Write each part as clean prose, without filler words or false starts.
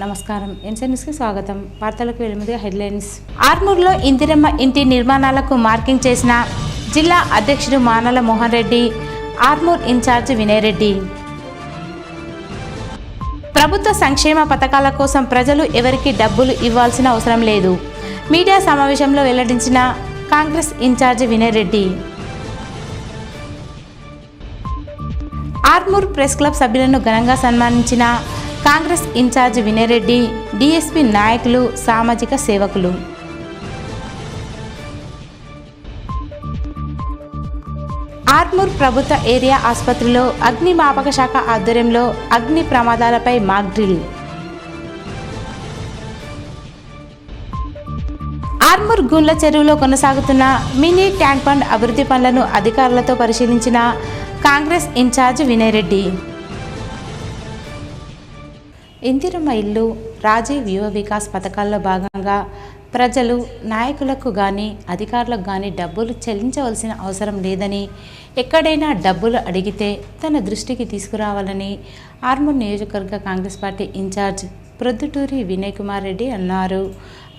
నమస్కారం. ఎన్సీ న్యూస్కి స్వాగతం. వార్తలకు వెలుముగా హెడ్లైన్స్. ఆర్మూర్లో ఇందిరమ్మ ఇంటి నిర్మాణాలకు మార్కింగ్ చేసిన జిల్లా అధ్యక్షుడు మానల మోహన్ రెడ్డి, ఆర్మూర్ ఇన్ఛార్జ్ వినయ్ రెడ్డి. ప్రభుత్వ సంక్షేమ పథకాల కోసం ప్రజలు ఎవరికి డబ్బులు ఇవ్వాల్సిన అవసరం లేదు. మీడియా సమావేశంలో వెల్లడించిన Congress in charge Vinay Reddy. Armoor press club సభ్యులను ఘనంగా సన్మానించిన కాంగ్రెస్ ఇన్ఛార్జ్ వినయ్ రెడ్డి, డీఎస్పీ నాయకులు, సామాజిక సేవకులు. ఆర్మూర్ ప్రభుత్వ ఏరియా ఆసుపత్రిలో అగ్నిమాపక శాఖ ఆధ్వర్యంలో అగ్ని ప్రమాదాలపై మాక్ డ్రిల్. ఆర్మూర్ గుండ్ల చెరువులో కొనసాగుతున్న మినీ ట్యాంక్ బండ్ అభివృద్ధి పనులను అధికారులతో పరిశీలించిన కాంగ్రెస్ ఇన్ఛార్జ్ వినయ్ రెడ్డి. ఇందిరమ్మ ఇల్లు, రాజీవ్ యువ వికాస్ పథకాల్లో భాగంగా ప్రజలు, నాయకులకు కానీ అధికారులకు కానీ డబ్బులు చెల్లించవలసిన అవసరం లేదని, ఎక్కడైనా డబ్బులు అడిగితే తన దృష్టికి తీసుకురావాలని ఆర్మూర్ నియోజకవర్గ కాంగ్రెస్ పార్టీ ఇన్ఛార్జ్ ప్రొద్దుటూరి వినయ్ కుమార్ రెడ్డి అన్నారు.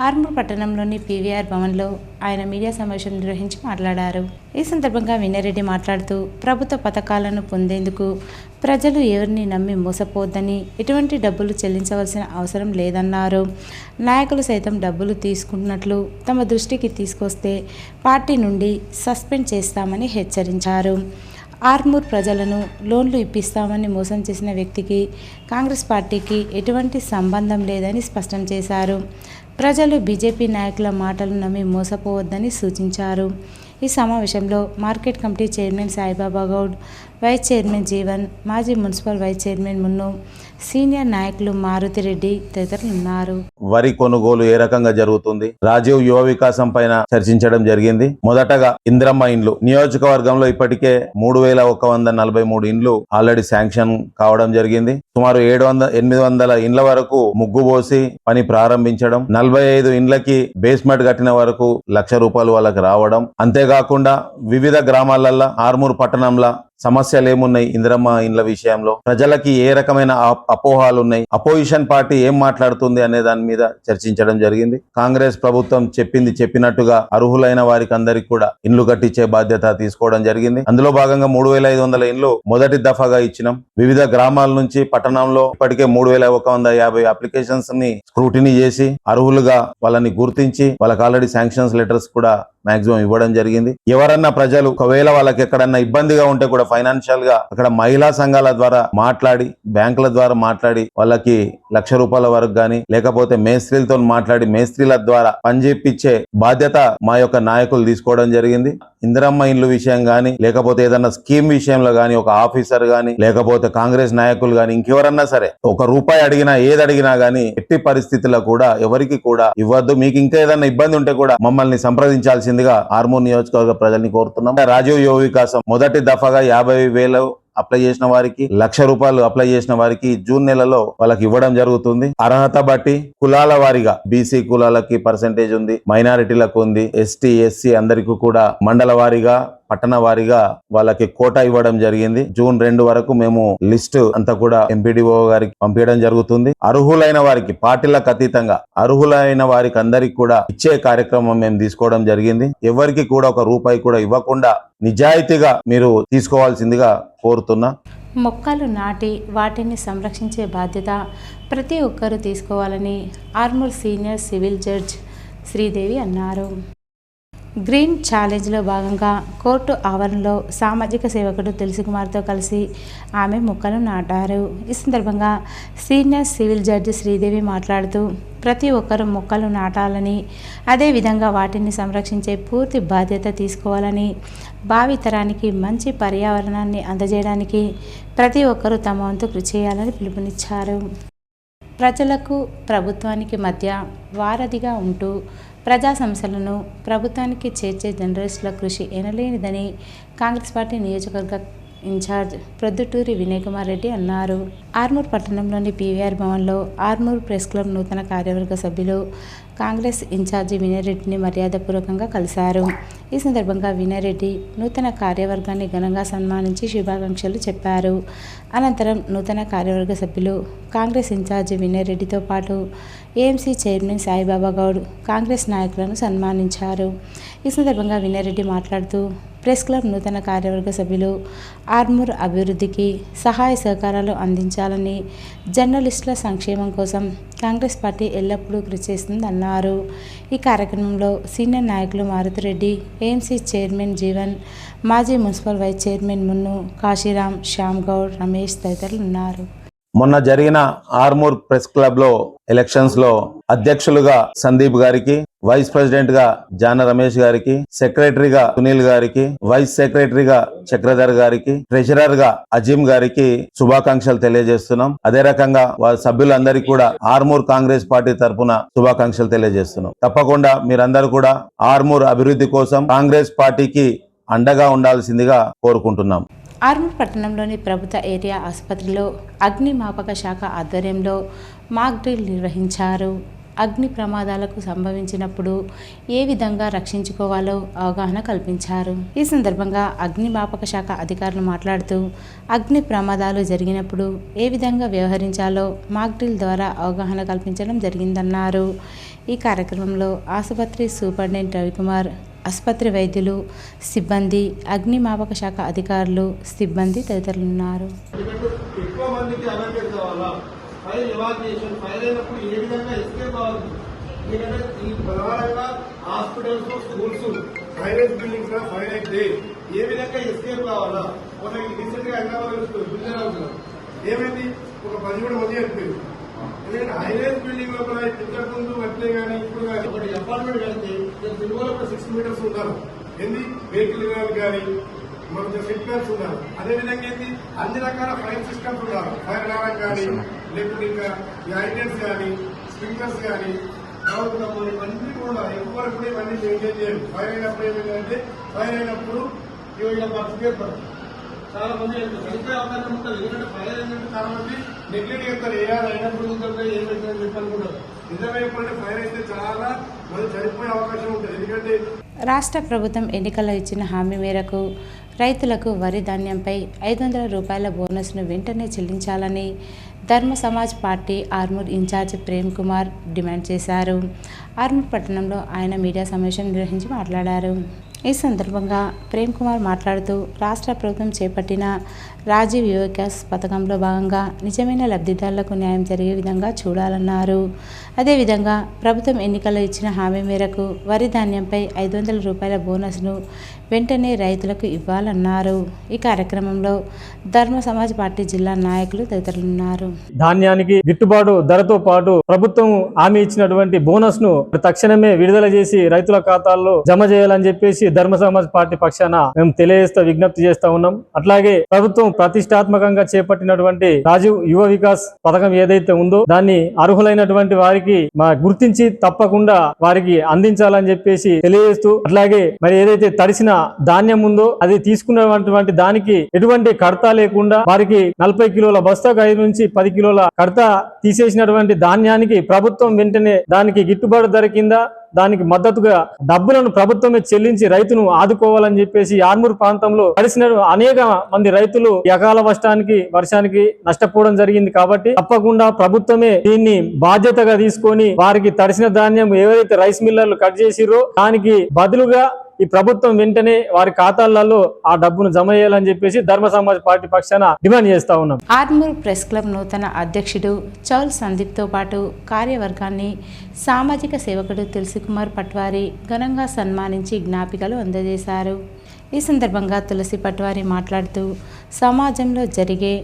ఆర్మూర్ పట్టణంలోని పీవీఆర్ భవన్లో ఆయన మీడియా సమావేశం నిర్వహించి మాట్లాడారు. ఈ సందర్భంగా వినయ్ రెడ్డి మాట్లాడుతూ ప్రభుత్వ పథకాలను పొందేందుకు ప్రజలు ఎవరిని నమ్మి మోసపోవద్దని, ఎటువంటి డబ్బులు చెల్లించవలసిన అవసరం లేదన్నారు. నాయకులు సైతం డబ్బులు తీసుకున్నట్లు తమ దృష్టికి తీసుకొస్తే పార్టీ నుండి సస్పెండ్ చేస్తామని హెచ్చరించారు. ఆర్మూర్ ప్రజలను లోన్లు ఇప్పిస్తామని మోసం చేసిన వ్యక్తికి కాంగ్రెస్ పార్టీకి ఎటువంటి సంబంధం లేదని స్పష్టం చేశారు. ప్రజలు బీజేపీ నాయకుల మాటలు నమ్మి మోసపోవద్దని సూచించారు. ఈ సమావేశంలో market committee chairman Saibaba Goud, vice chairman Jeevan, మాజీ municipal vice chairman Munnu, senior నాయకులు మారుతిరెడ్డి తదితరులు ఉన్నారు. వరి కొనుగోలు ఏ రకంగా జరుగుతుంది, రాజీవ్ యువ వికాసం పైన చర్చించడం జరిగింది. మొదటగా ఇందిరమ్మ ఇండ్లు నియోజకవర్గంలో ఇప్పటికే 3143 ఇండ్లు ఆల్రెడీ శాంక్షన్ కావడం జరిగింది. సుమారు 800 ఇండ్ల వరకు ముగ్గు పోసి పని ప్రారంభించడం, 45 ఇండ్లకి బేస్మెంట్ కట్టిన వరకు ₹1,00,000 వాళ్ళకి రావడం. అంతేకాకుండా వివిధ గ్రామాలల్లో ఆర్మూర్ పట్టణంలో సమస్యలు ఏమున్నాయి, ఇందిరమ్మ ఇండ్ల విషయంలో ప్రజలకి ఏ రకమైన అపోహాలు ఉన్నాయి, అపోజిషన్ పార్టీ ఏం మాట్లాడుతుంది అనే దాని మీద చర్చించడం జరిగింది. కాంగ్రెస్ ప్రభుత్వం చెప్పినట్టుగా అర్హులైన వారికి అందరికి కూడా ఇండ్లు కట్టించే బాధ్యత తీసుకోవడం జరిగింది. అందులో భాగంగా 3500 ఇండ్లు మొదటి దఫాగా ఇచ్చినాం. వివిధ గ్రామాల నుంచి పట్టణంలో ఇప్పటికే 3150 అప్లికేషన్స్ ని స్క్రూటినీ చేసి అర్హులుగా వాళ్ళని గుర్తించి వాళ్ళకి ఆల్రెడీ శాంక్షన్స్ లెటర్స్ కూడా మాక్సిమం ఇవ్వడం జరిగింది. ఎవరన్నా ప్రజలు ఒకవేళ వాళ్ళకి ఎక్కడన్నా ఇబ్బందిగా ఉంటే కూడా ఫైనాన్షియల్ గా అక్కడ మహిళా సంఘాల ద్వారా మాట్లాడి, బ్యాంకుల ద్వారా మాట్లాడి వాళ్ళకి ₹1,00,000 వరకు గానీ, లేకపోతే మేస్త్రీలతో మాట్లాడి మేస్త్రీల ద్వారా పనిచేపించే బాధ్యత మా యొక్క నాయకులు తీసుకోవడం జరిగింది. ఇందిరమ్మ ఇండ్లు విషయం గానీ, లేకపోతే ఏదన్నా స్కీమ్ విషయంలో గానీ, ఒక ఆఫీసర్ గానీ, లేకపోతే కాంగ్రెస్ నాయకులు గానీ, ఇంకెవరన్నా సరే ₹1 అడిగినా ఏది అడిగినా గానీ ఎట్టి పరిస్థితుల్లో కూడా ఎవరికి కూడా ఇవ్వద్దు. మీకు ఇంకా ఏదన్నా ఇబ్బంది ఉంటే కూడా మమ్మల్ని సంప్రదించాల్సిందిగా ఆర్మూర్ నియోజకవర్గ ప్రజల్ని కోరుతున్నాం. రాజీవ్ యువ వికాసం మొదటి దఫాగా 50,000 అప్లై చేసిన వారికి, ₹1,00,000 అప్లై చేసిన వారికి జూన్ నెలలో వాళ్ళకి ఇవ్వడం జరుగుతుంది. అర్హత బట్టి కులాల వారిగా బీసీ కులాలకి పర్సెంటేజ్ ఉంది, మైనారిటీలకు ఉంది, ఎస్టీ ఎస్సీ అందరికీ కూడా మండల వారిగా, పట్టణ వారిగా వాళ్ళకి కోటా ఇవ్వడం జరిగింది. జూన్ 2 వరకు మేము లిస్ట్ అంతా కూడా ఎంపీడీఓ గారికి పంపించడం జరుగుతుంది. అర్హులైన వారికి పార్టీలకు అతీతంగా అర్హులైన వారికి అందరికి కూడా ఇచ్చే కార్యక్రమం మేము తీసుకోవడం జరిగింది. ఎవరికి కూడా ₹1 కూడా ఇవ్వకుండా నిజాయితీగా మీరు తీసుకోవాల్సిందిగా కోరుతున్నా. మొక్కలు నాటి వాటిని సంరక్షించే బాధ్యత ప్రతి ఒక్కరూ తీసుకోవాలని Armoor senior civil judge Sridevi అన్నారు. గ్రీన్ ఛాలెంజ్లో భాగంగా కోర్టు ఆవరణలో సామాజిక సేవకుడు తులసికుమార్తో కలిసి ఆమె మొక్కలు నాటారు. ఈ సందర్భంగా సీనియర్ సివిల్ జడ్జి శ్రీదేవి మాట్లాడుతూ ప్రతి ఒక్కరూ మొక్కలు నాటాలని, అదేవిధంగా వాటిని సంరక్షించే పూర్తి బాధ్యత తీసుకోవాలని, భావితరానికి మంచి పర్యావరణాన్ని అందజేయడానికి ప్రతి ఒక్కరూ తమ వంతు కృషి చేయాలని పిలుపునిచ్చారు. ప్రజలకు ప్రభుత్వానికి మధ్య వారధిగా ఉంటూ ప్రజా సమస్యలను ప్రభుత్వానికి చేర్చే జర్నలిస్టుల కృషి ఎనలేనిదని కాంగ్రెస్ పార్టీ నియోజకవర్గ ఇన్ఛార్జ్ ప్రొద్దుటూరి వినయ్ కుమార్ రెడ్డి అన్నారు. ఆర్మూర్ పట్టణంలోని పీవీఆర్ భవన్లో ఆర్మూర్ ప్రెస్ క్లబ్ నూతన కార్యవర్గ సభ్యులు కాంగ్రెస్ ఇన్ఛార్జి వినయ్ రెడ్డిని మర్యాదపూర్వకంగా కలిశారు. ఈ సందర్భంగా వినయ్ రెడ్డి నూతన కార్యవర్గాన్ని ఘనంగా సన్మానించి శుభాకాంక్షలు చెప్పారు. అనంతరం నూతన కార్యవర్గ సభ్యులు కాంగ్రెస్ ఇన్ఛార్జి వినయ్ రెడ్డితో పాటు ఏఎంసీ చైర్మన్ సాయిబాబా గౌడ్ కాంగ్రెస్ నాయకులను సన్మానించారు. ఈ సందర్భంగా వినయ్ రెడ్డి మాట్లాడుతూ ప్రెస్ క్లబ్ నూతన కార్యవర్గ సభ్యులు ఆర్మూర్ అభివృద్ధికి సహాయ సహకారాలు అందించాలని, జర్నలిస్టుల సంక్షేమం కోసం కాంగ్రెస్ పార్టీ ఎల్లప్పుడూ కృషి చేస్తుందన్నారు. ఈ కార్యక్రమంలో సీనియర్ నాయకులు మారుతిరెడ్డి, ఏఎంసీ చైర్మన్ జీవన్, మాజీ municipal vice chairman Munnu, Kashiram, Shyam Goud, Ramesh తదితరులు ఉన్నారు. మొన్న జరిగిన ఆర్మూర్ ప్రెస్ క్లబ్ లో ఎలక్షన్స్ లో అధ్యక్షులుగా సందీప్ గారికి, వైస్ ప్రెసిడెంట్ గా జాన రమేష్ గారికి, సెక్రటరీగా సునీల్ గారికి, వైస్ సెక్రటరీగా చక్రధర్ గారికి, ట్రెజరర్ గా అజీం గారికి శుభాకాంక్షలు తెలియజేస్తున్నాం. అదే రకంగా వారి సభ్యులందరికీ కూడా ఆర్మూర్ కాంగ్రెస్ పార్టీ తరఫున శుభాకాంక్షలు తెలియజేస్తున్నాం. తప్పకుండా మీరందరూ కూడా ఆర్మూర్ అభివృద్ధి కోసం కాంగ్రెస్ పార్టీకి అండగా ఉండాల్సిందిగా కోరుకుంటున్నాం. ఆర్మూర్ పట్టణంలోని ప్రభుత్వ ఏరియా ఆసుపత్రిలో అగ్నిమాపక శాఖ ఆధ్వర్యంలో మాక్ డ్రిల్ నిర్వహించారు. అగ్ని ప్రమాదాలకు సంభవించినప్పుడు ఏ విధంగా రక్షించుకోవాలో అవగాహన కల్పించారు. ఈ సందర్భంగా అగ్నిమాపక శాఖ అధికారులు మాట్లాడుతూ అగ్ని ప్రమాదాలు జరిగినప్పుడు ఏ విధంగా వ్యవహరించాలో మాక్ డ్రిల్ ద్వారా అవగాహన కల్పించడం జరిగిందన్నారు. ఈ కార్యక్రమంలో ఆసుపత్రి సూపరింటెండెంట్ రవికుమార్, ఆసుపత్రి వైద్యులు, సిబ్బంది, అగ్నిమాపక శాఖ అధికారులు, సిబ్బంది తదితరులు ఉన్నారు. ఫైర్ ఎవాక్యుయేషన్ ఫైర్ అయినప్పుడు ఏ విధంగా ఎస్కేప్ అవ్వాలి. ఎందుకంటే ఈ ప్రధానంగా హాస్పిటల్స్, స్కూల్స్, ప్రైవేట్ బిల్డింగ్స్ లో ఫైర్ అయితే ఏ విధంగా ఎస్కేప్ కావాలా. ఒక రీసెంట్ గా హైదరాబాద్ ఏమైంది, ఒక 17 మంది చనిపోయింది. ఎందుకంటే హైరేజ్ బిల్డింగ్ లోపల ఇంతకు ముందు అట్లే కానీ ఇప్పుడు కానీ ఒకటి అపార్ట్మెంట్ వెళ్తే సినిమాలో 6 మీటర్స్ ఉంటారు. ఏంది వెహికల్ కానీ మనకు సిగ్నల్స్ ఉన్నారు. అదేవిధంగా ఏంటి అన్ని రకాల ఫైర్ సిస్టమ్స్ ఉన్నారు. ఫైర్ అలారం కానీ, లేకపోతే ఇంకా ఈ హైడ్రెంట్స్ కానీ, స్ప్రింక్లర్స్ కానీ, ఇవన్నీ కూడా ఎక్కువ ఇవన్నీ మెయింటైన్ చేయాలి. ఫైర్ అయినప్పుడు ఏమైందంటే ఫైర్ అయినప్పుడు ఇలా పర్టికులర్ చాలా మంది చనిపోయే అవకాశం ఉంటుంది. ఎందుకంటే ఫైర్ అయినట్టు చాలా మంది నెగ్లెక్ట్ చేస్తారు. అయినప్పుడు ఏమైందని చెప్పనుకుంటారు. నిజమైనప్పుడు ఫైర్ అయితే చాలా మంది చనిపోయే అవకాశం ఉంటుంది. ఎందుకంటే రాష్ట్ర ప్రభుత్వం ఎన్నికల్లో ఇచ్చిన హామీ మేరకు రైతులకు వరి ధాన్యంపై 500 రూపాయల బోనస్ను వెంటనే చెల్లించాలని Dharma Samaj party Armoor in charge Prem Kumar demand చేశారు. ఆర్మూర్ పట్టణంలో ఆయన మీడియా సమావేశం నిర్వహించి మాట్లాడారు. ఈ సందర్భంగా ప్రేమ్ కుమార్ మాట్లాడుతూ రాష్ట్ర ప్రభుత్వం చేపట్టిన రాజీవ్ యువ వికాస్ పథకంలో భాగంగా నిజమైన లబ్ధిదారులకు న్యాయం జరిగే విధంగా చూడాలన్నారు. అదేవిధంగా ప్రభుత్వం ఎన్నికల్లో ఇచ్చిన హామీ మేరకు వరి ధాన్యంపై 500 రూపాయల బోనస్ను వెంటనే రైతులకు ఇవ్వాలన్నారు. ఈ కార్యక్రమంలో ధర్మ సమాజ్ పార్టీ జిల్లా నాయకులు తదితరులున్నారు. ధాన్యానికి గిట్టుబాటు ధరతో పాటు ప్రభుత్వం హామీ ఇచ్చినటువంటి బోనస్ ను తక్షణమే విడుదల చేసి రైతుల ఖాతాల్లో జమ చేయాలని చెప్పేసి ధర్మ సమాజ్ పార్టీ పక్షాన మేము తెలియజేస్తూ విజ్ఞప్తి చేస్తా ఉన్నాం. అట్లాగే ప్రభుత్వం ప్రతిష్టాత్మకంగా చేపట్టినటువంటి రాజీవ్ యువ వికాస్ పథకం ఏదైతే ఉందో దాన్ని అర్హులైనటువంటి వారికి గుర్తించి తప్పకుండా వారికి అందించాలని చెప్పేసి తెలియజేస్తూ, అట్లాగే మరి ఏదైతే తడిసిన ధాన్యం ఉందో అది తీసుకున్నటువంటి దానికి ఎటువంటి కడతా లేకుండా వారికి 40 కిలోల బస్తాకు 5 నుంచి 10 కిలోల కడతా తీసేసినటువంటి ధాన్యానికి ప్రభుత్వం వెంటనే దానికి గిట్టుబాటు ధర కింద దానికి మద్దతుగా డబ్బులను ప్రభుత్వమే చెల్లించి రైతును ఆదుకోవాలని చెప్పేసి ఆర్మూర్ ప్రాంతంలో కలిసిన అనేక మంది రైతులు అకాల వర్షానికి నష్టపోవడం జరిగింది. కాబట్టి తప్పకుండా ప్రభుత్వమే దీన్ని బాధ్యతగా తీసుకొని వారికి తడిసిన ధాన్యం ఏవైతే రైస్ మిల్లర్లు కట్ చేసిరో దానికి బదులుగా ఈ ప్రభుత్వం వెంటనే వారి ఖాతాలలో ఆ డబ్బును జమ చేయాలని చెప్పేసి ధర్మ సమాజ్ పార్టీ పక్షాన డిమాండ్ చేస్తా ఉన్నాం. ఆర్మూర్ ప్రెస్ క్లబ్ నూతన అధ్యక్షుడు చౌల్ సందీప్ తో పాటు కార్యవర్గాన్ని సామాజిక సేవకుడు తులసి కుమార్ పట్వారి ఘనంగా సన్మానించి జ్ఞాపికలు అందజేశారు. ఈ సందర్భంగా తులసి పట్వారి మాట్లాడుతూ సమాజంలో జరిగే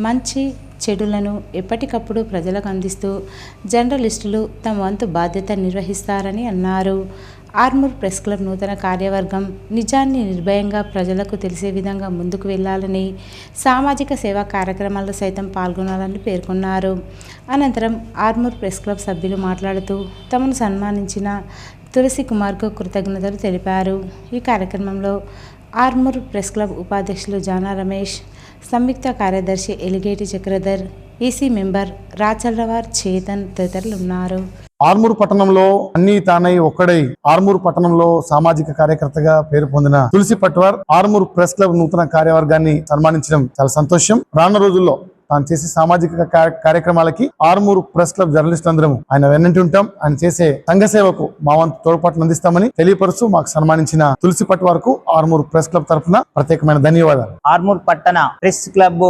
మంచి చెడులను ఎప్పటికప్పుడు ప్రజలకు అందిస్తూ జర్నలిస్టులు తమ వంతు బాధ్యత నిర్వహిస్తారని అన్నారు. ఆర్మూర్ ప్రెస్ క్లబ్ నూతన కార్యవర్గం నిజాన్ని నిర్భయంగా ప్రజలకు తెలిసే విధంగా ముందుకు వెళ్లాలని, సామాజిక సేవా కార్యక్రమాల్లో సైతం పాల్గొనాలని పేర్కొన్నారు. అనంతరం ఆర్మూర్ ప్రెస్ క్లబ్ సభ్యులు మాట్లాడుతూ తమను సన్మానించిన తులసి కుమార్కు కృతజ్ఞతలు తెలిపారు. ఈ కార్యక్రమంలో ఆర్మూర్ ప్రెస్ క్లబ్ ఉపాధ్యక్షులు జానా రమేష్, సంయుక్త కార్యదర్శి ఎలిగేటి చక్రధర్, ఈసీ మెంబర్ రాచల్లవార్ చేతన్ తదితరులు ఉన్నారు. ఆర్మూర్ పట్టణంలో అన్ని తానై ఒక్కడై ఆర్మూర్ పట్టణంలో సామాజిక కార్యకర్తగా పేరు పొందిన తులసి పట్వార్ ఆర్మూర్ ప్రెస్ క్లబ్ నూతన కార్యవర్గాన్ని సన్మానించడం చాలా సంతోషం. రానున్న రోజుల్లో తాను చేసే సామాజిక కార్యక్రమాలకి ఆర్మూర్ ప్రెస్ క్లబ్ జర్నలిస్ట్ అందరం ఆయన వెన్నంటి ఉంటాం. ఆయన చేసే సంఘ సేవకు మా వంతు తోడ్పాటును అందిస్తామని తెలియపరుస్తూ మాకు సన్మానించిన తులసి పట్వార్ కు ఆర్మూర్ ప్రెస్ క్లబ్ తరఫున ప్రత్యేకమైన ధన్యవాదాలు. ఆర్మూర్ పట్టణ ప్రెస్ క్లబ్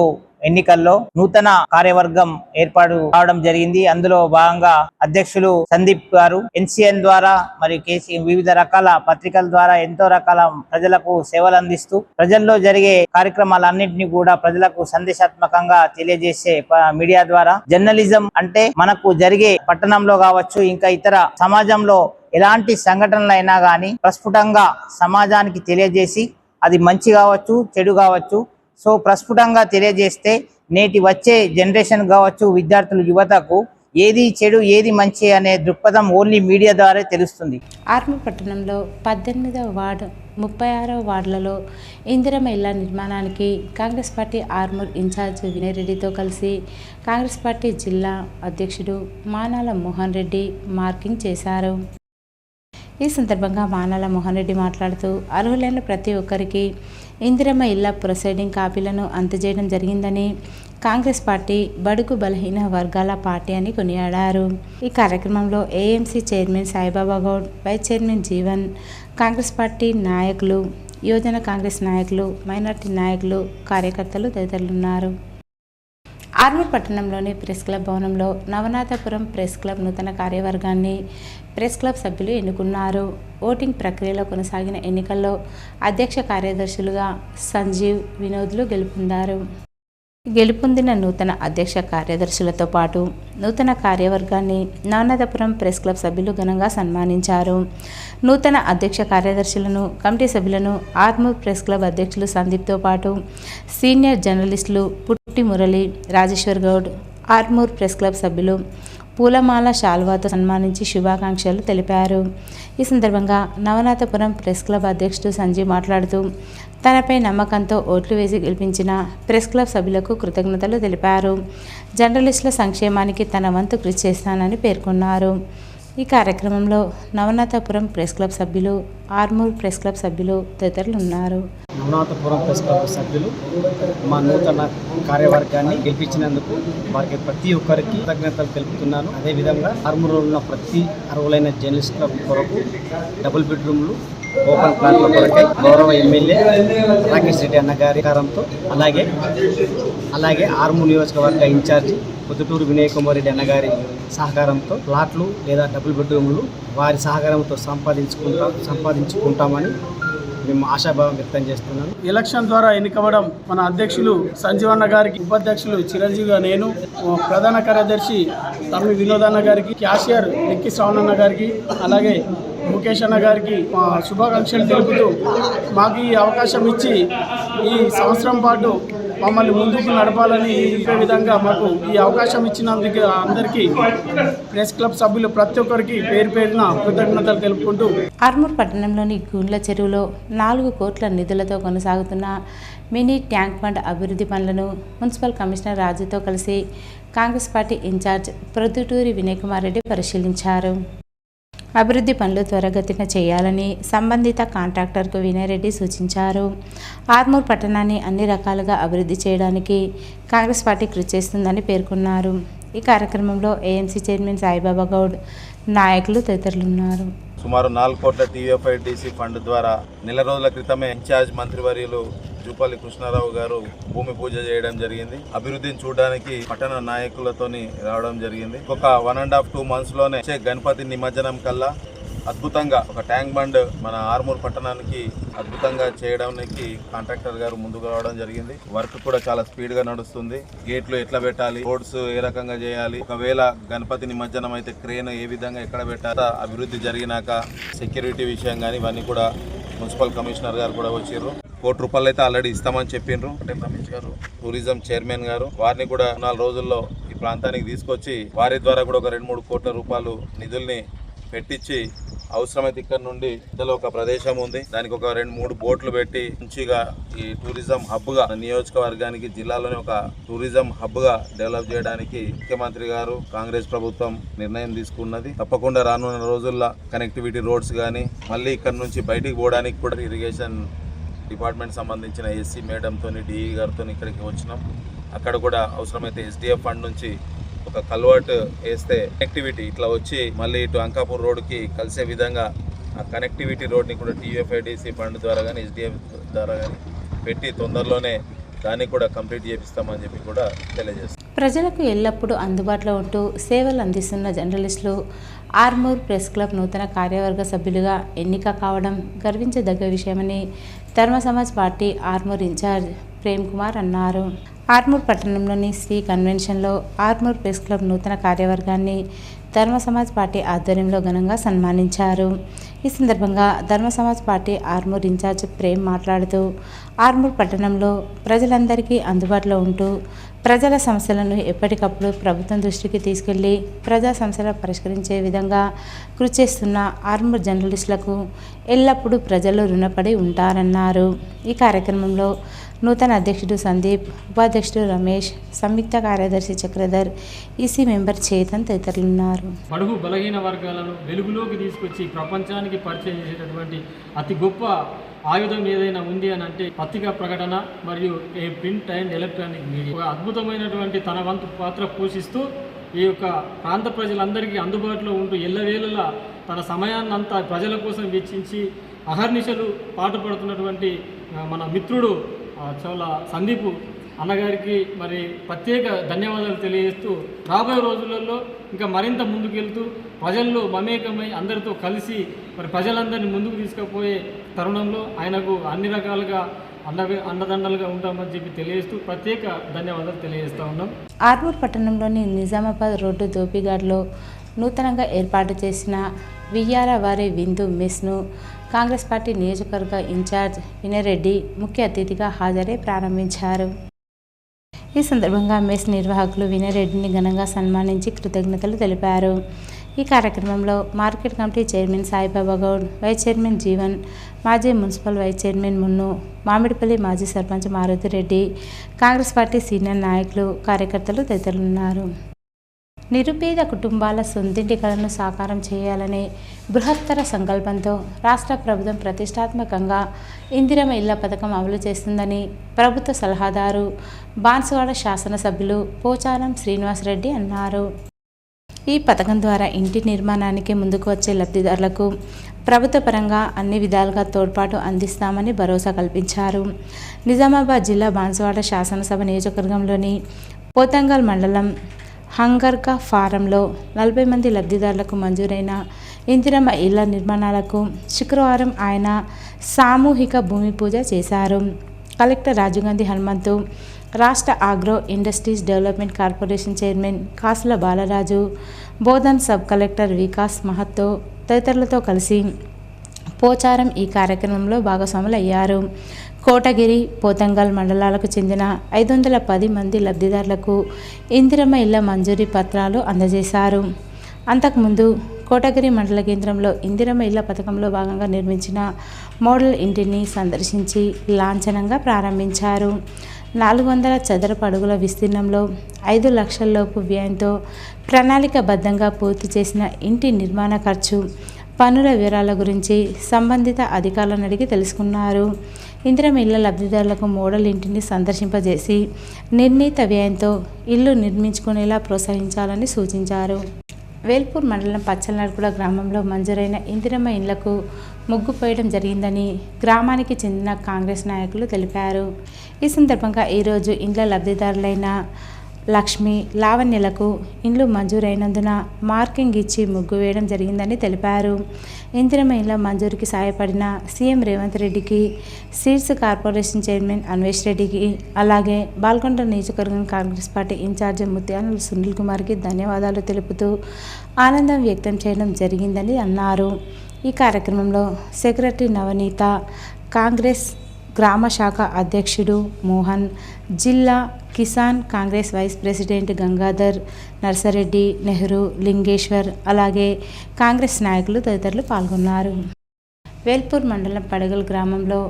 ఎన్నికల్లో నూతన కార్యవర్గం ఏర్పాటు కావడం జరిగింది. అందులో భాగంగా అధ్యక్షులు సందీప్ గారు ఎన్సిఎన్ ద్వారా మరియు వివిధ రకాల పత్రికల ద్వారా ఎంతో రకాల ప్రజలకు సేవలు అందిస్తూ ప్రజల్లో జరిగే కార్యక్రమాలన్నింటినీ కూడా ప్రజలకు సందేశాత్మకంగా తెలియజేసే మీడియా ద్వారా జర్నలిజం అంటే మనకు జరిగే పట్టణంలో కావచ్చు, ఇంకా ఇతర సమాజంలో ఎలాంటి సంఘటనలైనా కానీ ప్రస్ఫుటంగా సమాజానికి తెలియజేసి అది మంచి కావచ్చు, చెడు కావచ్చు, సో ప్రస్ఫుటంగా తెలియజేస్తే నేటి వచ్చే జనరేషన్ కావచ్చు, విద్యార్థులు, యువతకు ఏది చెడు ఏది మంచి అనే దృక్పథం ఓన్లీ మీడియా ద్వారా తెలుస్తుంది. ఆర్మూర్ పట్టణంలో 18వ వార్డు 36వ వార్డులలో ఇందిరమ్మ ఇళ్ల నిర్మాణానికి కాంగ్రెస్ పార్టీ ఆర్మూర్ ఇన్ఛార్జ్ వినయ్ రెడ్డితో కలిసి కాంగ్రెస్ పార్టీ జిల్లా అధ్యక్షుడు మానాల మోహన్ రెడ్డి మార్కింగ్ చేశారు. ఈ సందర్భంగా మానాల మోహన్ రెడ్డి మాట్లాడుతూ అర్హులైన ప్రతి ఒక్కరికి ఇందిరమ్మ ఇళ్ల ప్రొసీడింగ్ కాపీలను అందజేయడం జరిగిందని, కాంగ్రెస్ పార్టీ బడుగు బలహీన వర్గాల పార్టీ అని కొనియాడారు. ఈ కార్యక్రమంలో AMC chairman Saibaba Goud, vice chairman Jeevan, Congress party నాయకులు, యువజన కాంగ్రెస్ నాయకులు, మైనార్టీ నాయకులు, కార్యకర్తలు తదితరులు ఉన్నారు. ఆర్మూర్ పట్టణంలోని ప్రెస్ క్లబ్ భవనంలో నవనాథపురం ప్రెస్ క్లబ్ నూతన కార్యవర్గాన్ని ప్రెస్ క్లబ్ సభ్యులు ఎన్నుకున్నారు. ఓటింగ్ ప్రక్రియలో కొనసాగిన ఎన్నికల్లో అధ్యక్ష కార్యదర్శులుగా సంజీవ్, వినోద్లు గెలుపొందిన నూతన అధ్యక్ష కార్యదర్శులతో పాటు నూతన కార్యవర్గాన్ని నవనాథపురం ప్రెస్ క్లబ్ సభ్యులు ఘనంగా సన్మానించారు. నూతన అధ్యక్ష కార్యదర్శులను, కమిటీ సభ్యులను ఆర్మూర్ ప్రెస్ క్లబ్ అధ్యక్షులు సందీప్తో పాటు సీనియర్ జర్నలిస్టులు పుట్టి మురళి, రాజేశ్వర్ గౌడ్, ఆర్మూర్ ప్రెస్ క్లబ్ సభ్యులు పూలమాల శాల్వాతో సన్మానించి శుభాకాంక్షలు తెలిపారు. ఈ సందర్భంగా నవనాథపురం ప్రెస్ క్లబ్ అధ్యక్షుడు సంజీవ్ మాట్లాడుతూ తనపై నమ్మకంతో ఓట్లు వేసి గెలిపించిన ప్రెస్ క్లబ్ సభ్యులకు కృతజ్ఞతలు తెలిపారు. జర్నలిస్టుల సంక్షేమానికి తన వంతు కృషి చేస్తానని పేర్కొన్నారు. ఈ కార్యక్రమంలో నవనాథపురం ప్రెస్ క్లబ్ సభ్యులు, ఆర్మూర్ ప్రెస్ క్లబ్ సభ్యులు తదితరులు ఉన్నారు. నవనాథపురం ప్రెస్ క్లబ్ సభ్యులు మా నూతన కార్యవర్గాన్ని గెలిపించినందుకు వారికి ప్రతి ఒక్కరికి కృతజ్ఞతలు తెలుపుతున్నాను. అదేవిధంగా ఆర్మూర్లో ఉన్న ప్రతి అర్హులైన జర్నలిస్టుల కొరకు డబుల్ బెడ్రూమ్లు, ఓపెన్ ప్లాట్ల కొరకై గౌరవ ఎమ్మెల్యే రాకేష్ రెడ్డి అన్నగారి కారంతో అలాగే ఆర్మూర్ నియోజకవర్గ ఇన్ఛార్జి పొద్దుటూరు వినయ్ కుమార్ రెడ్డి అన్నగారి సహకారంతో ప్లాట్లు లేదా డబుల్ బెడ్రూమ్లు వారి సహకారంతో సంపాదించుకుంటామని మేము ఆశాభావం వ్యక్తం చేస్తున్నాను. ఎలక్షన్ ద్వారా ఎన్నికవ్వడం మన అధ్యక్షులు సంజీవన్న గారికి, ఉపాధ్యక్షులు చిరంజీవిగా నేను, ప్రధాన కార్యదర్శి తమ్మి వినోదన్న గారికి, క్యాషియర్ నిక్కి శ్రావణన్న గారికి, అలాగే ముఖేష్ అన్న గారికి శుభాకాంక్షలు తెలుపుతూ మాకు ఈ అవకాశం ఇచ్చి ఈ సంవత్సరం పాటు మమ్మల్ని ముందుకు నడపాలని చెప్పే విధంగా మాకు ఈ అవకాశం ఇచ్చినందుకు అందరికీ ప్రెస్ క్లబ్ సభ్యులు ప్రతి ఒక్కరికి పేరు పేరున కృతజ్ఞతలు తెలుపుకుంటూ ఆర్మూర్ పట్టణంలోని గుండ్ల చెరువులో 4 కోట్ల నిధులతో కొనసాగుతున్న మినీ ట్యాంక్ బండ్ అభివృద్ధి పనులను మున్సిపల్ కమిషనర్ రాజుతో కలిసి కాంగ్రెస్ పార్టీ ఇన్ఛార్జ్ ప్రొద్దుటూరి వినయ్ కుమార్ రెడ్డి పరిశీలించారు. అభివృద్ధి పనులు త్వరగతిన చేయాలని సంబంధిత కాంట్రాక్టర్కు వినయ్ రెడ్డి సూచించారు. ఆర్మూర్ పట్టణాన్ని అన్ని రకాలుగా అభివృద్ధి చేయడానికి కాంగ్రెస్ పార్టీ కృషి చేస్తుందని పేర్కొన్నారు. ఈ కార్యక్రమంలో ఏఎంసీ చైర్మన్ సాయిబాబా గౌడ్, నాయకులు తదితరులు ఉన్నారు. సుమారు 4 కోట్ల టీఎఫ్ఐడిసి ఫండ్ ద్వారా నెల రోజుల క్రితమే ఇన్ఛార్జ్ మంత్రివర్యులు జూపల్లి కృష్ణారావు గారు భూమి పూజ చేయడం జరిగింది. అభివృద్ధిని చూడడానికి పట్టణ నాయకులతోని రావడం జరిగింది. ఒక 1.5-2 months లోనే గణపతి నిమజ్జనం కల్లా అద్భుతంగా ఒక ట్యాంక్ బండ్ మన ఆర్మూర్ పట్టణానికి అద్భుతంగా చేయడానికి కాంట్రాక్టర్ గారు ముందుకు రావడం జరిగింది. వర్క్ కూడా చాలా స్పీడ్ గా నడుస్తుంది. గేట్లు ఎట్లా పెట్టాలి, రోడ్స్ ఏ రకంగా చేయాలి, ఒకవేళ గణపతి నిమజ్జనం అయితే క్రేన్ ఏ విధంగా ఎక్కడ పెట్టాలి, అభివృద్ధి జరిగినాక సెక్యూరిటీ విషయం కానీ ఇవన్నీ కూడా మున్సిపల్ కమిషనర్ గారు కూడా వచ్చారు. ₹1 కోటి అయితే ఆల్రెడీ ఇస్తామని చెప్పిండ్రు. పటేల్ రమేష్ గారు టూరిజం చైర్మన్ గారు వారిని కూడా 4 రోజుల్లో ఈ ప్రాంతానికి తీసుకొచ్చి వారి ద్వారా కూడా ఒక ₹2-3 కోట్ల నిధుల్ని పెట్టించి అవసరమైతే ఇక్కడ నుండి ఇందులో ఒక ప్రదేశం ఉంది, దానికి ఒక 2-3 బోట్లు పెట్టి మంచిగా ఈ టూరిజం హబ్ గా నియోజకవర్గానికి జిల్లాలోనే ఒక టూరిజం హబ్ గా డెవలప్ చేయడానికి ముఖ్యమంత్రి గారు కాంగ్రెస్ ప్రభుత్వం నిర్ణయం తీసుకున్నది. తప్పకుండా రానున్న రోజుల్లో కనెక్టివిటీ రోడ్స్ కానీ మళ్ళీ ఇక్కడ నుంచి బయటికి పోవడానికి కూడా ఇరిగేషన్ డిపార్ట్మెంట్ సంబంధించిన ఎస్సీ మేడంతో డిఈ గారితో ఇక్కడికి వచ్చినాం. అక్కడ కూడా అవసరమైతే SDF ఫండ్ నుంచి ఒక కల్వర్ట్ వేస్తే కనెక్టివిటీ ఇట్లా వచ్చి మళ్ళీ ఇటు అంకాపూర్ రోడ్కి కలిసే విధంగా ఆ కనెక్టివిటీ రోడ్ని కూడా TFIDC ఫండ్ ద్వారా కానీ SDF ద్వారా కానీ పెట్టి తొందరలోనే దాన్ని కూడా కంప్లీట్ చేపిస్తామని చెప్పి కూడా తెలియజేస్తాం. ప్రజలకు ఎల్లప్పుడూ అందుబాటులో ఉంటూ సేవలు అందిస్తున్న జర్నలిస్టులు ఆర్మూర్ ప్రెస్ క్లబ్ నూతన కార్యవర్గ సభ్యులుగా ఎన్నిక కావడం గర్వించదగ్గ విషయమని ధర్మ సమాజ్ పార్టీ ఆర్మూర్ ఇన్ఛార్జ్ ప్రేమ్ కుమార్ అన్నారు. ఆర్మూర్ పట్టణంలోని శ్రీ కన్వెన్షన్లో ఆర్మూర్ ప్రెస్ క్లబ్ నూతన కార్యవర్గాన్ని ధర్మ సమాజ్ పార్టీ ఆధ్వర్యంలో ఘనంగా సన్మానించారు. ఈ సందర్భంగా ధర్మ సమాజ్ పార్టీ ఆర్మూర్ ఇన్ఛార్జ్ ప్రేమ్ మాట్లాడుతూ ఆర్మూర్ పట్టణంలో ప్రజలందరికీ అందుబాటులో ఉంటూ ప్రజల సమస్యలను ఎప్పటికప్పుడు ప్రభుత్వం దృష్టికి తీసుకెళ్లి ప్రజా సమస్యలు పరిష్కరించే విధంగా కృషి చేస్తున్న ఆర్మూర్ జర్నలిస్టులకు ఎల్లప్పుడూ ప్రజలు రుణపడి ఉంటారన్నారు. ఈ కార్యక్రమంలో నూతన అధ్యక్షుడు సందీప్, ఉపాధ్యక్షుడు రమేష్, సంయుక్త కార్యదర్శి చక్రధర్, ఈసీ మెంబర్ చేతన్ తదితరులున్నారు. బడుగు బలహీన వర్గాలను వెలుగులోకి తీసుకొచ్చి ప్రపంచానికి పరిచయం చేసేటటువంటి అతి గొప్ప ఆయుధం ఏదైనా ఉంది అని అంటే పత్రికా ప్రకటన మరియు ప్రింట్ అండ్ ఎలక్ట్రానిక్ మీడియా. ఒక అద్భుతమైనటువంటి తన వంతు పాత్ర పోషిస్తూ ఈ యొక్క ప్రాంత ప్రజలందరికీ అందుబాటులో ఉంటూ ఎల్లవేళలా తన సమయాన్నంతా ప్రజల కోసం వెచ్చించి అహర్నిశలు పాటుపడుతున్నటువంటి మన మిత్రుడు చోళ సందీప్ అన్నగారికి మరి ప్రత్యేక ధన్యవాదాలు తెలియజేస్తూ రాబోయే రోజులలో ఇంకా మరింత ముందుకెళ్తూ ప్రజల్లో మమేకమై అందరితో కలిసి మరి ప్రజలందరినీ ముందుకు తీసుకుపోయే తరుణంలో ఆయనకు అన్ని రకాలుగా అండదండలుగా ఉంటామని చెప్పి తెలియజేస్తూ ప్రత్యేక ధన్యవాదాలు తెలియజేస్తూ ఉన్నాం. ఆర్మూర్ పట్టణంలోని నిజామాబాద్ రోడ్డు దోపిఘాట్లో నూతనంగా ఏర్పాటు చేసిన వియ్యాల వారి విందు మెస్ను కాంగ్రెస్ పార్టీ నియోజకవర్గ ఇన్ఛార్జ్ వినయరెడ్డి ముఖ్య అతిథిగా హాజరై ప్రారంభించారు. ఈ సందర్భంగా మెస్ నిర్వాహకులు వినయరెడ్డిని ఘనంగా సన్మానించి కృతజ్ఞతలు తెలిపారు. ఈ కార్యక్రమంలో market committee chairman Saibaba Goud, vice chairman Jeevan, మాజీ municipal vice chairman Munnu, Mamidipalli మాజీ సర్పంచ్ మారుతిరెడ్డి, కాంగ్రెస్ పార్టీ సీనియర్ నాయకులు, కార్యకర్తలు తదితరులున్నారు. నిరుపేద కుటుంబాల సొంతింటి కలను సాకారం చేయాలనే బృహత్తర సంకల్పంతో రాష్ట్ర ప్రభుత్వం ప్రతిష్టాత్మకంగా ఇందిరమ్మ ఇళ్ల పథకం అమలు చేస్తుందని ప్రభుత్వ సలహాదారు బాన్సువాడ శాసనసభ్యులు పోచారం శ్రీనివాసరెడ్డి అన్నారు. ఈ పథకం ద్వారా ఇంటి నిర్మాణానికి ముందుకు వచ్చే లబ్ధిదారులకు ప్రభుత్వ పరంగా అన్ని విధాలుగా తోడ్పాటు అందిస్తామని భరోసా కల్పించారు. నిజామాబాద్ జిల్లా బాన్సువాడ శాసనసభ నియోజకవర్గంలోని పోతంగల్ మండలం హంగర్కా ఫారంలో 40 మంది లబ్ధిదారులకు మంజూరైన ఇందిరమ్మ ఇళ్ల నిర్మాణాలకు శుక్రవారం ఆయన సామూహిక భూమి పూజ చేశారు. కలెక్టర్ రాజీవ్ గాంధీ హనుమంతు, రాష్ట్ర agro industries development corporation chairman కాసుల బాలరాజు, బోధన్ సబ్ కలెక్టర్ వికాస్ మహత్తో తదితరులతో కలిసి పోచారం ఈ కార్యక్రమంలో భాగస్వాములయ్యారు. కోటగిరి, పోతంగల్ మండలాలకు చెందిన 510 మంది లబ్ధిదారులకు ఇందిరమ్మ ఇళ్ల మంజూరీ పత్రాలు అందజేశారు. అంతకుముందు కోటగిరి మండల కేంద్రంలో ఇందిరమ్మ ఇళ్ల పథకంలో భాగంగా నిర్మించిన మోడల్ ఇంటిని సందర్శించి లాంఛనంగా ప్రారంభించారు. 400 చదరపు అడుగుల విస్తీర్ణంలో 5 లక్షలలోపు వ్యయంతో ప్రణాళికబద్ధంగా పూర్తి చేసిన ఇంటి నిర్మాణ ఖర్చు, పనుల వివరాల గురించి సంబంధిత అధికారులను అడిగి తెలుసుకున్నారు. ఇందిరమ్మ ఇళ్ల లబ్ధిదారులకు మోడల్ ఇంటిని సందర్శింపజేసి నిర్ణీత వ్యయంతో ఇల్లు నిర్మించుకునేలా ప్రోత్సహించాలని సూచించారు. వేల్పూర్ మండలం పచ్చలనడుకుల గ్రామంలో మంజూరైన ఇందిరమ్మ ఇళ్లకు ముగ్గు పోయడం జరిగిందని గ్రామానికి చెందిన కాంగ్రెస్ నాయకులు తెలిపారు. ఈ సందర్భంగా ఈరోజు ఇండ్ల లబ్ధిదారులైన లక్ష్మి, లావణ్యలకు ఇండ్లు మంజూరైనందున మార్కింగ్ ఇచ్చి ముగ్గు వేయడం జరిగిందని తెలిపారు. ఇందిరమ్మ ఇళ్ల మంజూరుకి సాయపడిన సీఎం రేవంత్ రెడ్డికి, సీడ్స్ కార్పొరేషన్ చైర్మన్ అన్వేష్ రెడ్డికి, అలాగే బాల్కొండ నియోజకవర్గం కాంగ్రెస్ పార్టీ ఇన్ఛార్జి ముత్యాల సునీల్ కుమార్కి ధన్యవాదాలు తెలుపుతూ ఆనందం వ్యక్తం చేయడం జరిగిందని అన్నారు. ఈ కార్యక్రమంలో సెక్రటరీ నవనీత, కాంగ్రెస్ గ్రామ శాఖ అధ్యక్షుడు మోహన్, జిల్లా కిసాన్ కాంగ్రెస్ వైస్ ప్రెసిడెంట్ గంగాధర్, నర్సరెడ్డి, నెహ్రూ, లింగేశ్వర్, అలాగే కాంగ్రెస్ నాయకులు తదితరులు పాల్గొన్నారు. వేల్పూర్ మండలం పడగల్ గ్రామంలో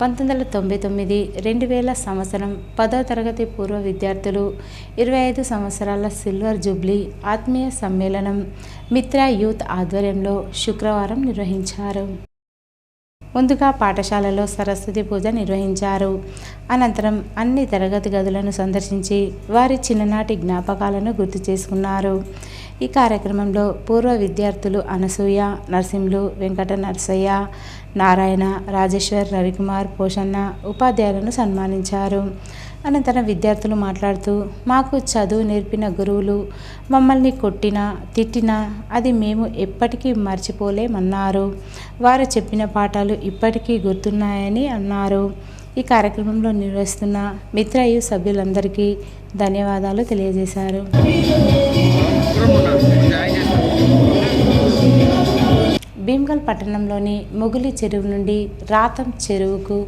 1999-2000 సంవత్సరం 10వ తరగతి పూర్వ విద్యార్థులు 25 సంవత్సరాల సిల్వర్ జూబ్లీ ఆత్మీయ సమ్మేళనం మిత్ర యూత్ ఆధ్వర్యంలో శుక్రవారం నిర్వహించారు. ముందుగా పాఠశాలలో సరస్వతి పూజ నిర్వహించారు. అనంతరం అన్ని తరగతి గదులను సందర్శించి వారి చిన్ననాటి జ్ఞాపకాలను గుర్తు చేసుకున్నారు. ఈ కార్యక్రమంలో పూర్వ విద్యార్థులు అనసూయ, నరసింహులు, వెంకట నరసయ్య, నారాయణ, రాజేశ్వర్, రవికుమార్, పోషన్న ఉపాధ్యాయులను సన్మానించారు. అనంతరం విద్యార్థులు మాట్లాడుతూ, మాకు చదువు నేర్పిన గురువులు మమ్మల్ని కొట్టినా తిట్టినా అది మేము ఎప్పటికీ మర్చిపోలేమన్నారు. వారు చెప్పిన పాఠాలు ఇప్పటికీ గుర్తున్నాయని అన్నారు. ఈ కార్యక్రమంలో నిర్వహిస్తున్న మిత్రయు సభ్యులందరికీ ధన్యవాదాలు తెలియజేశారు. భీమ్గల్ పట్టణంలోని మొగులి చెరువు నుండి రాతం చెరువుకు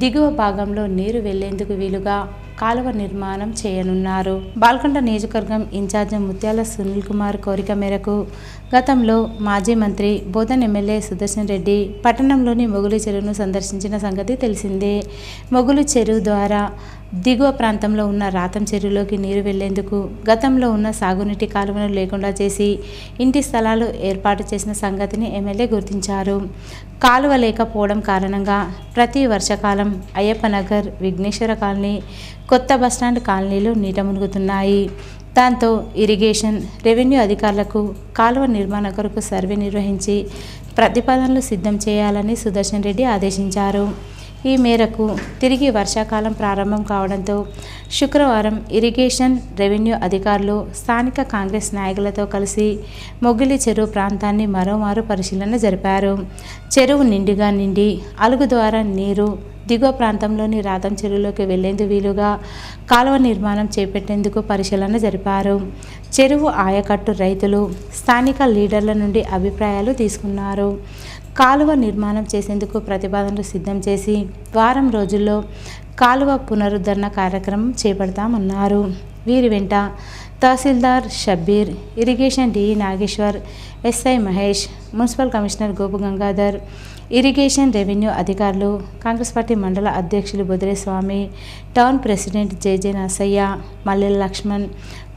దిగువ భాగంలో నీరు వెళ్లేందుకు వీలుగా కాలువ నిర్మాణం చేయనున్నారు. బాల్కొండ నియోజకవర్గం ఇన్ఛార్జి ముత్యాల సునీల్ కుమార్ కోరిక మేరకు గతంలో మాజీ మంత్రి బోధన్ ఎమ్మెల్యే సుదర్శన్ రెడ్డి పట్టణంలోని మొగులి చెరువును సందర్శించిన సంగతి తెలిసిందే. మొగులు చెరువు ద్వారా దిగువ ప్రాంతంలో ఉన్న రాతం చెరువులోకి నీరు వెళ్లేందుకు గతంలో ఉన్న సాగునీటి కాలువను లేకుండా చేసి ఇంటి స్థలాలు ఏర్పాటు చేసిన సంగతిని ఎమ్మెల్యే గుర్తించారు. కాలువ లేకపోవడం కారణంగా ప్రతి వర్షాకాలం అయ్యప్పనగర్, విఘ్నేశ్వర కాలనీ, కొత్త బస్టాండ్ కాలనీలు నీట మునుగుతున్నాయి. దాంతో ఇరిగేషన్, రెవెన్యూ అధికారులకు కాలువ నిర్మాణ కొరకు సర్వే నిర్వహించి ప్రతిపాదనలు సిద్ధం చేయాలని సుదర్శన్ రెడ్డి ఆదేశించారు. ఈ మేరకు తిరిగి వర్షాకాలం ప్రారంభం కావడంతో శుక్రవారం ఇరిగేషన్, రెవెన్యూ అధికారులు స్థానిక కాంగ్రెస్ నాయకులతో కలిసి మొగిలి చెరువు ప్రాంతాన్ని మరోమారు పరిశీలన జరిపారు. చెరువు నిండుగా నిండి అలుగు ద్వారా నీరు దిగువ ప్రాంతంలోని రాతం చెరువులోకి వెళ్లేందుకు వీలుగా కాలువ నిర్మాణం చేపట్టేందుకు పరిశీలన జరిపారు. చెరువు ఆయకట్టు రైతులు, స్థానిక లీడర్ల నుండి అభిప్రాయాలు తీసుకున్నారు. కాలువ నిర్మాణం చేసేందుకు ప్రతిపాదనలు సిద్ధం చేసి వారం రోజుల్లో కాలువ పునరుద్ధరణ కార్యక్రమం చేపడతామన్నారు. వీరి వెంట tahsildar Shabbir, irrigation DE Nageshwar, SI Mahesh, municipal commissioner Gopu Gangadhar, irrigation, revenue అధికారులు, కాంగ్రెస్ పార్టీ మండల అధ్యక్షులు Bodireswamy, town president JJ Narasayya, Mallela Laxman,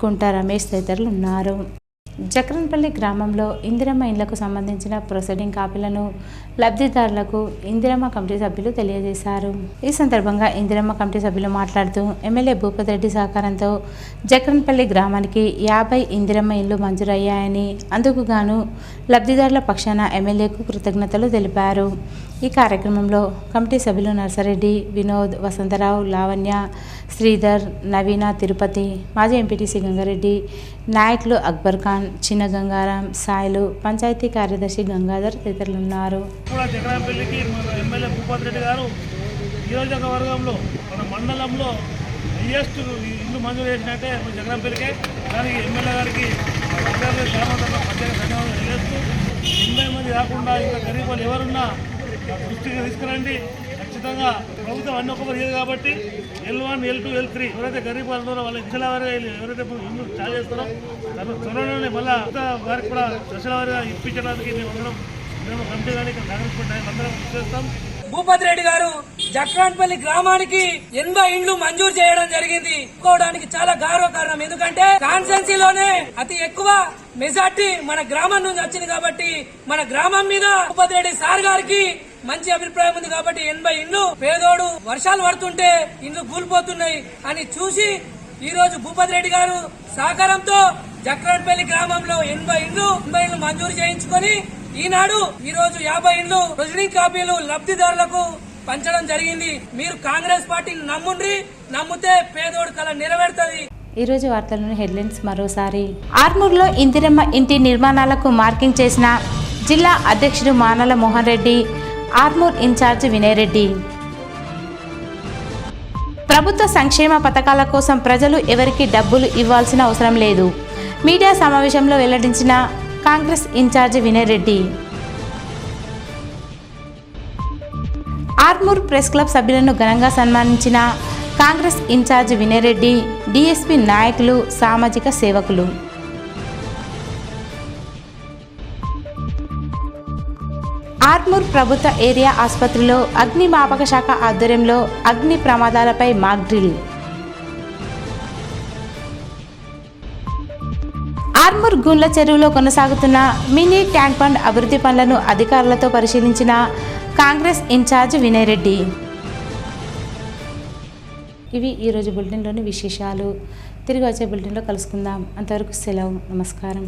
Kunta Ramesh తదితరులు ఉన్నారు. జక్రన్పల్లి గ్రామంలో ఇందిరమ్మ ఇండ్లకు సంబంధించిన ప్రొసీడింగ్ కాపీలను లబ్ధిదారులకు ఇందిరమ్మ కమిటీ సభ్యులు తెలియజేశారు. ఈ సందర్భంగా ఇందిరమ్మ కమిటీ సభ్యులు మాట్లాడుతూ ఎమ్మెల్యే భూపతి రెడ్డి సహకారంతో జక్రన్పల్లి గ్రామానికి 50 ఇందిరమ్మ ఇండ్లు మంజూరయ్యాయని, అందుకు గాను లబ్ధిదారుల పక్షాన ఎమ్మెల్యేకు కృతజ్ఞతలు తెలిపారు. ఈ కార్యక్రమంలో కమిటీ సభ్యులు నర్సరెడ్డి, వినోద్, వసంతరావు, లావణ్య, శ్రీధర్, నవీన, తిరుపతి, మాజీ ఎంపీటీసీ గంగారెడ్డి, నాయకులు అక్బర్ ఖాన్, చిన్న గంగారాం, సాయిలు, పంచాయతీ కార్యదర్శి గంగాధర్ తదితరులు ఉన్నారు. జగన్పల్లికి ఎమ్మెల్యే భూపతి రెడ్డి గారు నియోజకవర్గంలో మన మండలంలో హైయెస్ట్ ఇల్లు మంజూరు చేసినట్టే జగన్పల్లికే. దానికి ఎమ్మెల్యే గారికి ప్రత్యేక ధన్యవాదాలు తెలియజేస్తూ 80 మంది కాకుండా ఇంకా గరీబులు ఎవరున్నా దృష్టికి తీసుకురండి. ఖచ్చితంగా ప్రభుత్వం అన్ని ఒక్కొక్కరు లేదు కాబట్టి L1, L2, L3 ఎవరైతే గరీబ్ వాళ్ళు ఉన్నారో వాళ్ళ ఇచ్చల వారిగా ఎవరైతే ఇల్లు చాలు చేస్తారో త్వరలోనే మళ్ళీ వారికి కూడా దశల వారిగా ఇప్పించడానికి మేము కమిటీ కానీ కాంగ్రెస్ పార్టీ అందరం చేస్తాం. భూపతి రెడ్డి గారు జక్రాన్పల్లి గ్రామానికి 80 ఇండ్లు మంజూరు చేయడం జరిగింది. కోవడానికి చాలా గౌరవకారణం. ఎందుకంటే కాన్స్టెన్సీలోనే అతి ఎక్కువ మెజార్టీ మన గ్రామం నుంచి వచ్చింది కాబట్టి మన గ్రామం మీద భూపతి రెడ్డి సార్ గారికి మంచి అభిప్రాయం ఉంది కాబట్టి 80 ఇండ్లు పేదోడు వర్షాలు పడుతుంటే ఇండ్లు కూలిపోతున్నాయి అని చూసి ఈ రోజు భూపతి రెడ్డి గారు సహకారంతో జక్రాన్పల్లి గ్రామంలో 80 ఇండ్లు మంజూరు చేయించుకొని ఈనాడు ఈ రోజు 50 ఇండ్లు ప్రొసీడింగ్ కాపీలు లబ్ధిదారులకు పంచడం జరిగింది. మీరు కాంగ్రెస్ పార్టీని నమ్ముండ్రి, నమ్మితే పేదోడు కల నెరవేరుతుంది. ఈరోజు వార్తల్లోని హెడ్లైన్స్ మరోసారి. ఆర్మూర్లో ఇందిరమ్మ ఇంటి నిర్మాణాలకు మార్కింగ్ చేసిన జిల్లా అధ్యక్షుడు మానల మోహన్ రెడ్డి, ఆర్మూర్ ఇన్ఛార్జ్ వినయ్ రెడ్డి. ప్రభుత్వ సంక్షేమ పథకాల కోసం ప్రజలు ఎవరికి డబ్బులు ఇవ్వాల్సిన అవసరం లేదు. మీడియా సమావేశంలో వెల్లడించిన Congress in charge Vinay Reddy. Armoor press club సభ్యులను ఘనంగా సన్మానించిన కాంగ్రెస్ ఇన్ఛార్జ్ వినయ్ రెడ్డి, డిఎస్పి నాయకులు, సామాజిక సేవకులు. ఆర్మూర్ ప్రభుత్వ ఏరియా ఆసుపత్రిలో అగ్నిమాపక శాఖ ఆధ్వర్యంలో అగ్ని ప్రమాదాలపై మాక్ డ్రిల్. ఆర్మూర్ గుండ్ల చెరువులో కొనసాగుతున్న మినీ ట్యాంక్ బండ్ అభివృద్ధి పనులను అధికారులతో పరిశీలించిన కాంగ్రెస్ ఇన్ఛార్జ్ వినయ్ రెడ్డి. ఇవి ఈరోజు బులెటిన్లోని విశేషాలు. తిరిగి వచ్చే బులెటిన్లో కలుసుకుందాం. అంతవరకు సెలవు. నమస్కారం.